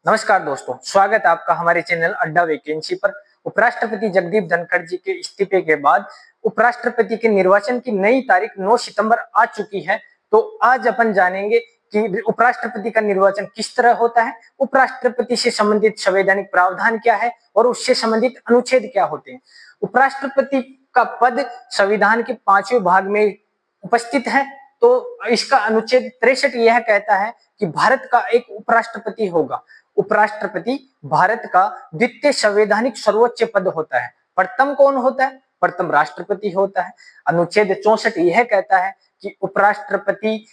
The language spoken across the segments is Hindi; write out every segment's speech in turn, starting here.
नमस्कार दोस्तों, स्वागत है आपका हमारे चैनल अड्डा वैकेंसी पर। उपराष्ट्रपति जगदीप धनखड़ जी के इस्तीफे के बाद उपराष्ट्रपति के निर्वाचन की नई तारीख 9 सितंबर आ चुकी है। तो आज अपन जानेंगे कि उपराष्ट्रपति का निर्वाचन किस तरह होता है, उपराष्ट्रपति से संबंधित संवैधानिक प्रावधान क्या है और उससे संबंधित अनुच्छेद क्या होते हैं। उपराष्ट्रपति का पद संविधान के 5वें भाग में उपस्थित है। तो इसका अनुच्छेद 63 यह कहता है कि भारत का एक उपराष्ट्रपति होगा। उपराष्ट्रपति भारत का द्वितीय संवैधानिक सर्वोच्च पद होता है। प्रथम कौन होता है? प्रथम राष्ट्रपति होता है। अनुच्छेद 64 यह कहता है कि उपराष्ट्रपति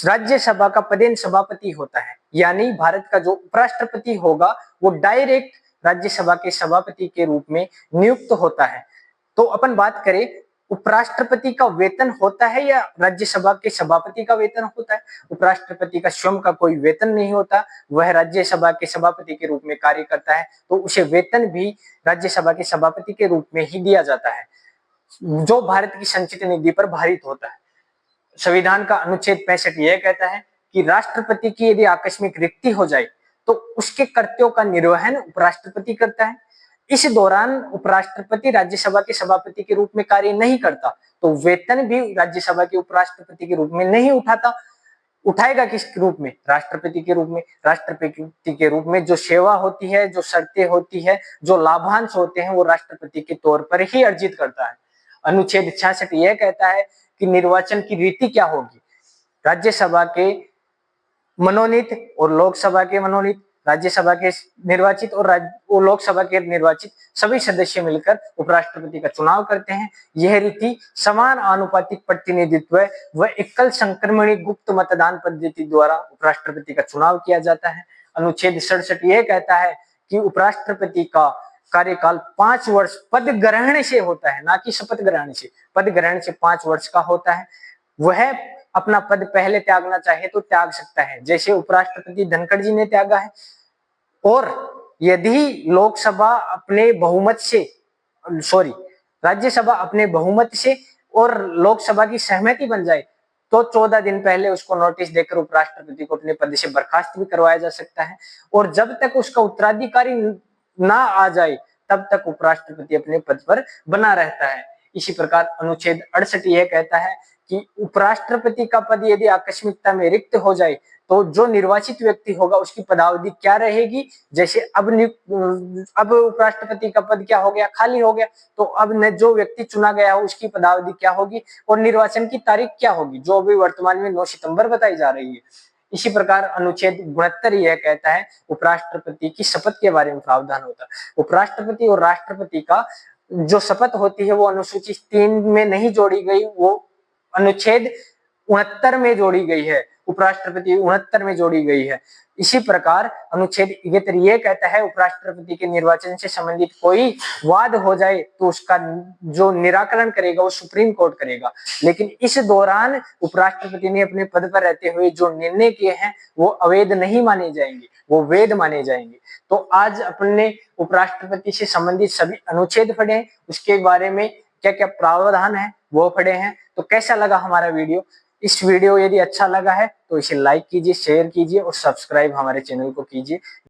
राज्यसभा का पदेन सभापति होता है, यानी भारत का जो उपराष्ट्रपति होगा वो डायरेक्ट राज्यसभा के सभापति के रूप में नियुक्त होता है। तो अपन बात करें, उपराष्ट्रपति का वेतन होता है या राज्यसभा के सभापति का वेतन होता है? उपराष्ट्रपति का स्वयं का कोई वेतन नहीं होता, वह राज्यसभा के सभापति के रूप में कार्य करता है, तो उसे वेतन भी राज्यसभा के सभापति के रूप में ही दिया जाता है, जो भारत की संचित निधि पर भारित होता है। संविधान का अनुच्छेद 65 यह कहता है कि राष्ट्रपति की यदि आकस्मिक रिक्ति हो जाए तो उसके कर्तव्यों का निर्वहन उपराष्ट्रपति करता है। इस दौरान उपराष्ट्रपति राज्यसभा के सभापति के रूप में कार्य नहीं करता, तो वेतन भी राज्यसभा के उपराष्ट्रपति के रूप में नहीं उठाता। उठाएगा किस रूप में? राष्ट्रपति के रूप में। राष्ट्रपति के रूप में जो सेवा होती है, जो शर्तें होती है, जो लाभांश होते हैं, वो राष्ट्रपति के तौर पर ही अर्जित करता है। अनुच्छेद 66 यह कहता है कि निर्वाचन की रीति क्या होगी। राज्यसभा के मनोनीत और लोकसभा के मनोनीत, राज्यसभा के निर्वाचित और लोकसभा के निर्वाचित सभी सदस्य मिलकर उपराष्ट्रपति का चुनाव करते हैं। यह रीति समान आनुपातिक प्रतिनिधित्व व एकल संक्रमणी गुप्त मतदान पद्धति द्वारा उपराष्ट्रपति का चुनाव किया जाता है। अनुच्छेद 67 यह कहता है कि उपराष्ट्रपति का कार्यकाल 5 वर्ष पद ग्रहण से होता है, ना कि शपथ ग्रहण से। पद ग्रहण से 5 वर्ष का होता है। वह अपना पद पहले त्यागना चाहे तो त्याग सकता है, जैसे उपराष्ट्रपति धनखड़ जी ने त्यागा है। और यदि लोकसभा अपने बहुमत से राज्यसभा अपने बहुमत से और लोकसभा की सहमति बन जाए तो 14 दिन पहले उसको नोटिस देकर उपराष्ट्रपति को अपने पद से बर्खास्त भी करवाया जा सकता है। और जब तक उसका उत्तराधिकारी ना आ जाए तब तक उपराष्ट्रपति अपने पद पर बना रहता है। इसी प्रकार अनुच्छेद 68 यह कहता है कि उपराष्ट्रपति का पद यदि आकस्मिकता में रिक्त हो जाए तो जो निर्वाचित व्यक्ति होगा उसकी पदावधि क्या रहेगी। जैसे अब उपराष्ट्रपति का पद क्या हो गया? खाली हो गया। तो अब न जो व्यक्ति चुना गया हो उसकी पदावधि क्या होगी और निर्वाचन की तारीख क्या होगी, जो अभी वर्तमान में 9 सितंबर बताई जा रही है। इसी प्रकार अनुच्छेद 69 यह कहता है उपराष्ट्रपति की शपथ के बारे में प्रावधान होता है। उपराष्ट्रपति और राष्ट्रपति का जो शपथ होती है वो अनुसूची 3 में नहीं जोड़ी गई, वो अनुच्छेद 69 में जोड़ी गई है। उपराष्ट्रपति 69 में जोड़ी गई है। इसी प्रकार अनुच्छेद 71 यह कहता है उपराष्ट्रपति के निर्वाचन से संबंधित कोई वाद हो जाए तो उसका जो निराकरण करेगा वो सुप्रीम कोर्ट करेगा। लेकिन इस दौरान उपराष्ट्रपति ने अपने पद पर रहते हुए जो निर्णय किए हैं वो अवैध नहीं माने जाएंगे, वो वैध माने जाएंगे। तो आज अपने उपराष्ट्रपति से संबंधित सभी अनुच्छेद पढ़े, उसके बारे में क्या क्या प्रावधान है वो पढ़े हैं। तो कैसा लगा हमारा वीडियो? इस वीडियो यदि अच्छा लगा है तो इसे लाइक कीजिए, शेयर कीजिए और सब्सक्राइब हमारे चैनल को कीजिए।